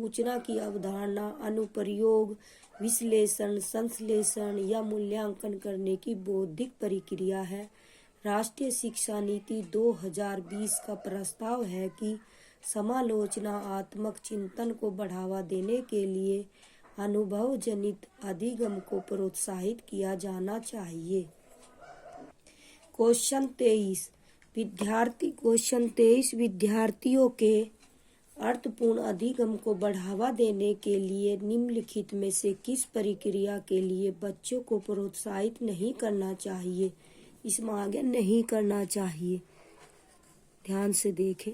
सूचना की अवधारणा, अनुप्रयोग, विश्लेषण, संश्लेषण या मूल्यांकन करने की बौद्धिक प्रक्रिया है। राष्ट्रीय शिक्षा नीति 2020 का प्रस्ताव है कि समालोचनात्मक चिंतन को बढ़ावा देने के लिए अनुभव जनित अधिगम को प्रोत्साहित किया जाना चाहिए। क्वेश्चन 23 विद्यार्थियों के अर्थपूर्ण अधिगम को बढ़ावा देने के लिए निम्नलिखित में से किस प्रक्रिया के लिए बच्चों को प्रोत्साहित नहीं करना चाहिए? इसमें आगे नहीं करना चाहिए, ध्यान से देखें।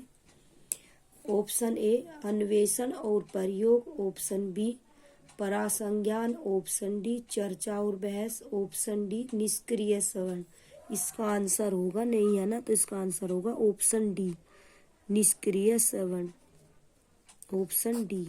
ऑप्शन ए अन्वेषण और प्रयोग, ऑप्शन बी परासंज्ञान, ऑप्शन डी चर्चा और बहस, ऑप्शन डी निष्क्रिय श्रवण। इसका आंसर होगा, नहीं है ना, तो इसका आंसर होगा ऑप्शन डी निष्क्रिय श्रवण। Option D.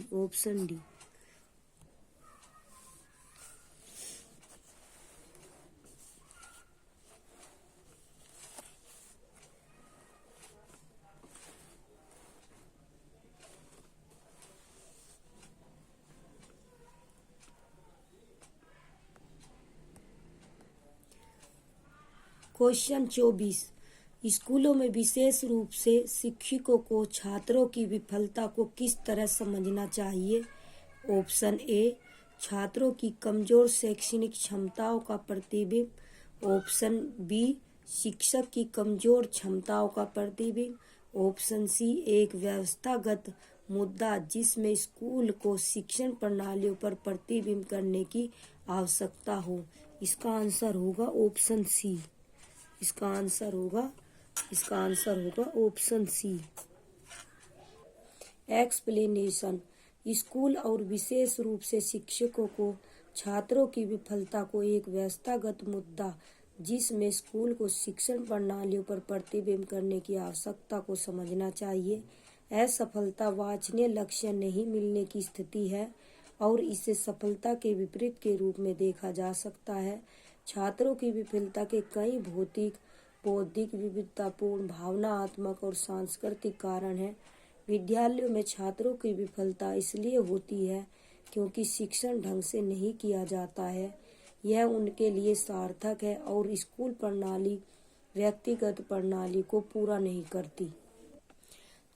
क्वेश्चन 24 स्कूलों में विशेष रूप से शिक्षकों को छात्रों की विफलता को किस तरह समझना चाहिए? ऑप्शन ए छात्रों की कमजोर शैक्षणिक क्षमताओं का प्रतिबिंब, ऑप्शन बी शिक्षक की कमजोर क्षमताओं का प्रतिबिंब, ऑप्शन सी एक व्यवस्थागत मुद्दा जिसमें स्कूल को शिक्षण प्रणालियों पर प्रतिबिंब करने की आवश्यकता हो। इसका आंसर होगा ऑप्शन सी। इसका आंसर होगा ऑप्शन सी। एक्सप्लेनेशन स्कूल और विशेष रूप से शिक्षकों को छात्रों की विफलता को एक व्यवस्थागत मुद्दा जिसमें स्कूल को शिक्षण प्रणालियों पर प्रतिबिंब करने की आवश्यकता को समझना चाहिए। असफलता वांछनीय लक्ष्य नहीं मिलने की स्थिति है और इसे सफलता के विपरीत के रूप में देखा जा सकता है। छात्रों की विफलता के कई भौतिक, बौद्धिक, विविधतापूर्ण, भावनात्मक और सांस्कृतिक कारण हैं। विद्यालयों में छात्रों की विफलता इसलिए होती है क्योंकि शिक्षण ढंग से नहीं किया जाता है। यह उनके लिए सार्थक है और स्कूल प्रणाली व्यक्तिगत प्रणाली को पूरा नहीं करती।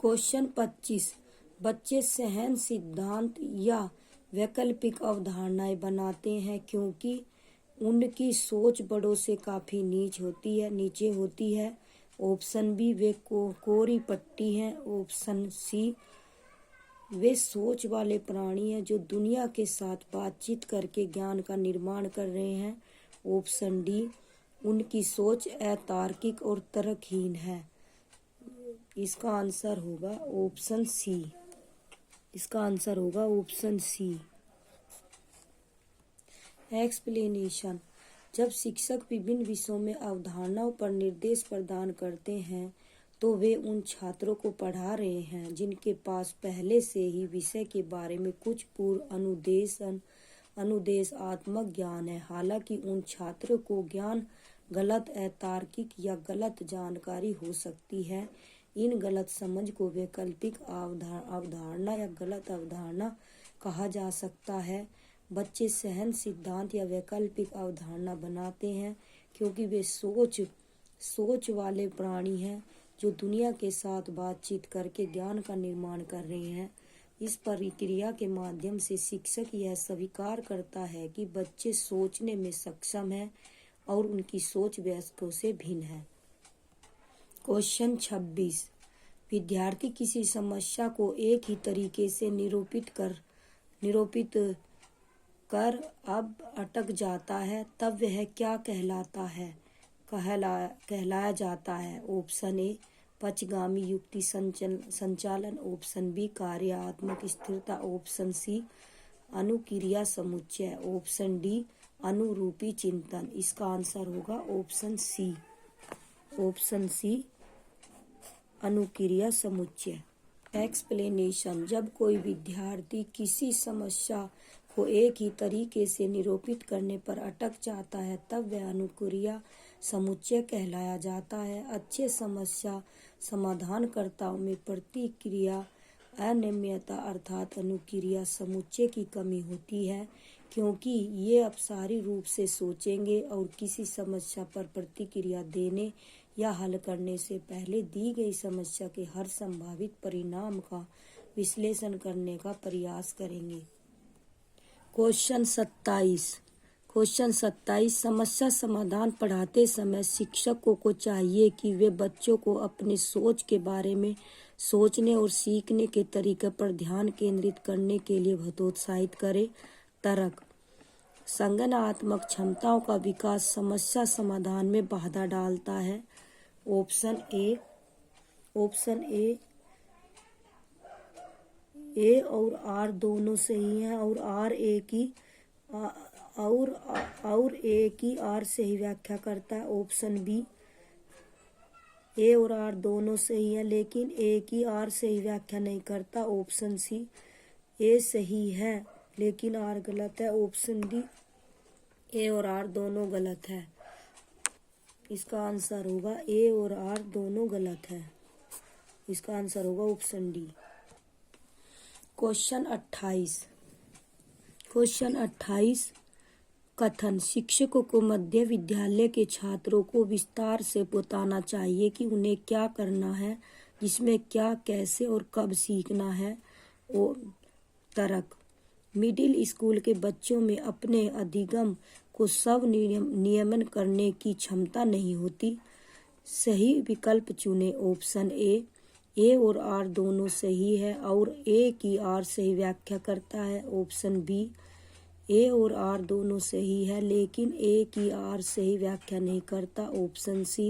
क्वेश्चन 25 बच्चे सहन सिद्धांत या वैकल्पिक अवधारणाएं बनाते हैं क्योंकि उनकी सोच बड़ों से काफी नीचे होती है। ऑप्शन बी वे कोरी पट्टी हैं, ऑप्शन सी वे सोच वाले प्राणी हैं जो दुनिया के साथ बातचीत करके ज्ञान का निर्माण कर रहे हैं, ऑप्शन डी उनकी सोच अतार्किक और तर्कहीन है। इसका आंसर होगा ऑप्शन सी। इसका आंसर होगा ऑप्शन सी। एक्सप्लेनेशन जब शिक्षक विभिन्न विषयों में अवधारणाओं पर निर्देश प्रदान करते हैं तो वे उन छात्रों को पढ़ा रहे हैं जिनके पास पहले से ही विषय के बारे में कुछ पूर्व अनुदेशात्मक ज्ञान है। हालांकि उन छात्रों को ज्ञान गलत, अतार्किक या गलत जानकारी हो सकती है। इन गलत समझ को वैकल्पिक अवधारणा या गलत अवधारणा कहा जा सकता है। बच्चे सहन सिद्धांत या वैकल्पिक अवधारणा बनाते हैं क्योंकि वे सोच वाले प्राणी हैं जो दुनिया के साथ बातचीत करके ज्ञान का निर्माण कर रहे हैं। इस प्रक्रिया के माध्यम से शिक्षक यह स्वीकार करता है कि बच्चे सोचने में सक्षम हैं और उनकी सोच वयस्कों से भिन्न है। क्वेश्चन 26 विद्यार्थी किसी समस्या को एक ही तरीके से निरूपित कर अब अटक जाता है तब वह क्या कहलाया जाता है? ऑप्शन ए पक्षगामी युक्ति संचालन, ऑप्शन बी कार्यात्मक स्थिरता, ऑप्शन सी अनुक्रिया समुच्चय, ऑप्शन डी अनुरूपी चिंतन। इसका आंसर होगा ऑप्शन सी। ऑप्शन सी अनुक्रिया समुच्चय। एक्सप्लेनेशन जब कोई विद्यार्थी किसी समस्या को एक ही तरीके से निरूपित करने पर अटक जाता है तब वह अनुक्रिया समुच्चय कहलाया जाता है। अच्छे समस्या समाधानकर्ताओं में प्रतिक्रिया अनियमितता अर्थात अनुक्रिया समुच्चय की कमी होती है, क्योंकि ये अपसारी रूप से सोचेंगे और किसी समस्या पर प्रतिक्रिया देने या हल करने से पहले दी गई समस्या के हर संभावित परिणाम का विश्लेषण करने का प्रयास करेंगे। क्वेश्चन 27 समस्या समाधान पढ़ाते समय शिक्षकों को चाहिए कि वे बच्चों को अपने सोच के बारे में सोचने और सीखने के तरीके पर ध्यान केंद्रित करने के लिए हतोत्साहित करें। तर्क: संज्ञानात्मक क्षमताओं का विकास समस्या समाधान में बाधा डालता है। ऑप्शन ए और आर दोनों सही हैं और ए की आर सही व्याख्या करता है। ऑप्शन बी, ए और आर दोनों सही है लेकिन ए की आर सही व्याख्या नहीं करता। ऑप्शन सी, ए सही है लेकिन आर गलत है। ऑप्शन डी, ए और आर दोनों गलत है। इसका आंसर होगा ए और आर दोनों गलत है। इसका आंसर होगा ऑप्शन डी। क्वेश्चन 28 कथन: शिक्षकों को मध्य विद्यालय के छात्रों को विस्तार से बताना चाहिए कि उन्हें क्या करना है, जिसमें क्या, कैसे और कब सीखना है। और तर्क: मिडिल स्कूल के बच्चों में अपने अधिगम को स्व नियमन करने की क्षमता नहीं होती। सही विकल्प चुनें। ऑप्शन ए और आर दोनों सही है और ए की आर सही व्याख्या करता है। ऑप्शन बी, ए और आर दोनों सही है लेकिन ए की आर सही व्याख्या नहीं करता। ऑप्शन सी,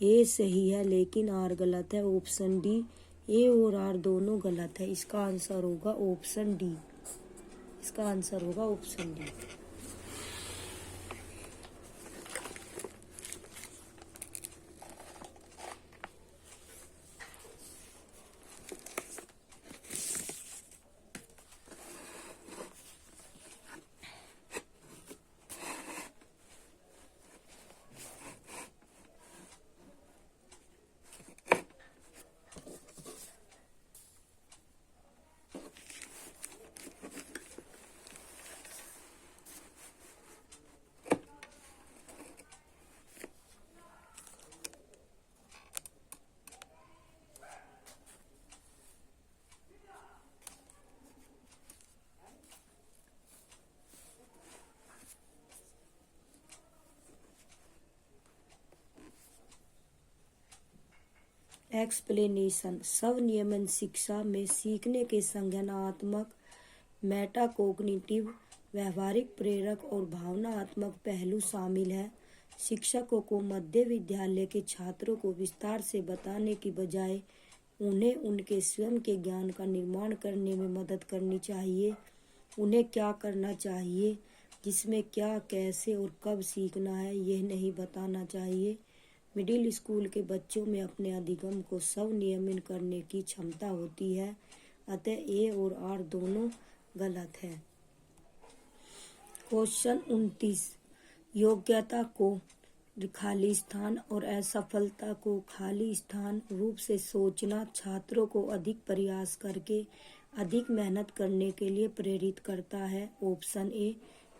ए सही है लेकिन आर गलत है। ऑप्शन डी, ए और आर दोनों गलत है। इसका आंसर होगा ऑप्शन डी। इसका आंसर होगा ऑप्शन डी। एक्सप्लेनेशन: स्वनियमन शिक्षा में सीखने के संज्ञानात्मक, मेटाकोग्निटिव, व्यवहारिक, प्रेरक और भावनात्मक पहलू शामिल है। शिक्षकों को मध्य विद्यालय के छात्रों को विस्तार से बताने की बजाय उन्हें उनके स्वयं के ज्ञान का निर्माण करने में मदद करनी चाहिए। उन्हें क्या करना चाहिए, जिसमें क्या, कैसे और कब सीखना है, यह नहीं बताना चाहिए। मिडिल स्कूल के बच्चों में अपने अधिगम को स्वनियमन करने की क्षमता होती है, अतः ए और आर दोनों गलत है। क्वेश्चन 29 योग्यता को खाली स्थान और असफलता को खाली स्थान रूप से सोचना छात्रों को अधिक प्रयास करके अधिक मेहनत करने के लिए प्रेरित करता है। ऑप्शन ए,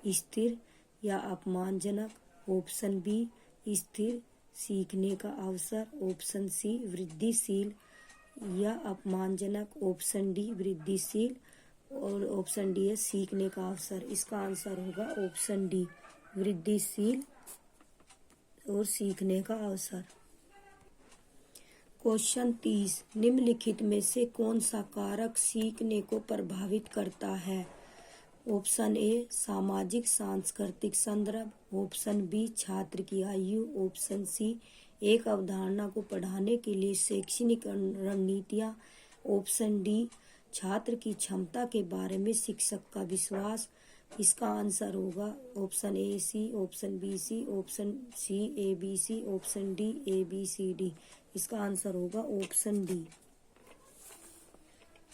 स्थिर या अपमानजनक। ऑप्शन बी, स्थिर सीखने का अवसर। ऑप्शन सी, वृद्धिशील या अपमानजनक। ऑप्शन डी, वृद्धिशील और ऑप्शन डी है सीखने का अवसर। इसका आंसर होगा ऑप्शन डी, वृद्धिशील और सीखने का अवसर। क्वेश्चन 30 निम्नलिखित में से कौन सा कारक सीखने को प्रभावित करता है। ऑप्शन ए, सामाजिक सांस्कृतिक संदर्भ। ऑप्शन बी, छात्र की आयु। ऑप्शन सी, एक अवधारणा को पढ़ाने के लिए शैक्षणिक रणनीतियाँ। ऑप्शन डी, छात्र की क्षमता के बारे में शिक्षक का विश्वास। इसका आंसर होगा option A C, option B C, option C A B C, option D A B C D. इसका आंसर होगा ऑप्शन डी।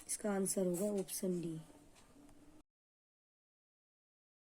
इसका आंसर होगा ऑप्शन डी।